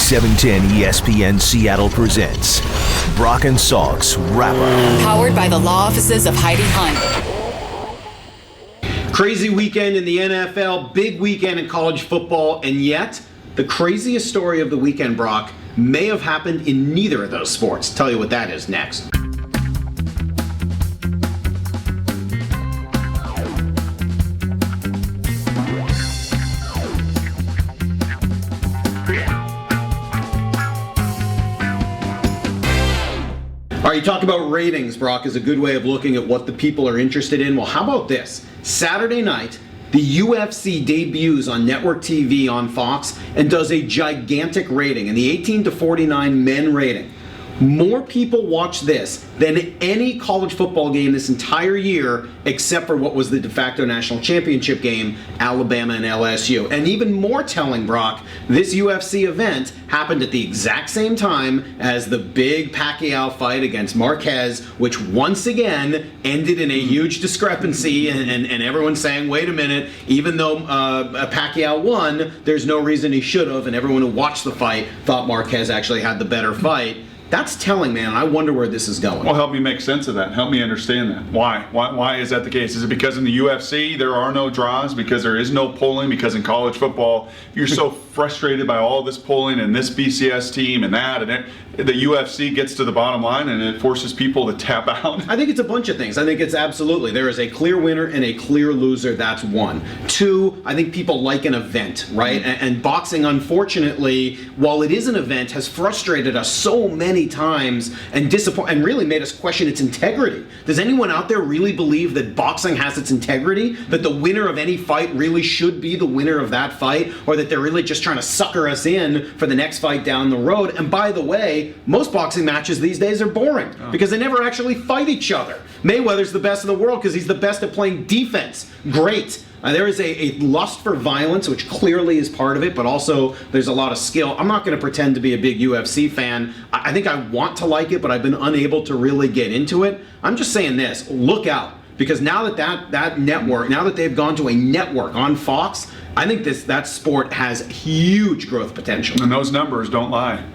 710 ESPN Seattle presents Brock and Salk's Wrap Up. Powered by the law offices of Heidi Hunt. Crazy weekend in the NFL, big weekend in college football, and yet the craziest story of the weekend, Brock, may have happened in neither of those sports. Tell you what that is next. All right, you talk about ratings, Brock, is a good way of looking at what the people are interested in. Well, how about this? Saturday night, the UFC debuts on network TV on Fox and does a gigantic rating, and the 18 to 49 men rating. More people watch this than any college football game this entire year, except for what was the de facto national championship game, Alabama and LSU. And even more telling, Brock, this UFC event happened at the exact same time as the big Pacquiao fight against Marquez, which once again ended in a huge discrepancy, and everyone's saying, wait a minute, even though Pacquiao won, there's no reason he should have, and everyone who watched the fight thought Marquez actually had the better fight. That's telling, man. I wonder where this is going. Well, help me make sense of that. Help me understand that. Why is that the case? Is it because in the UFC there are no draws, because there is no polling, because in college football you're so frustrated by all this polling and this BCS team and that, and the UFC gets to the bottom line and it forces people to tap out? I think it's a bunch of things. I think it's absolutely. There is a clear winner and a clear loser. That's one. Two, I think people like an event, right? And boxing, unfortunately, while it is an event, has frustrated us so many times and really made us question its integrity. Does anyone out there really believe that boxing has its integrity? That the winner of any fight really should be the winner of that fight? Or that they're really just trying to sucker us in for the next fight down the road? And by the way, most boxing matches these days are boring because they never actually fight each other. Mayweather's the best in the world because he's the best at playing defense. Great. There is a lust for violence, which clearly is part of it, but also there's a lot of skill. I'm not going to pretend to be a big UFC fan. I think I want to like it, but I've been unable to really get into it. I'm just saying this, look out. Because now that network, now that they've gone to a network on Fox, I think that sport has huge growth potential. And those numbers don't lie.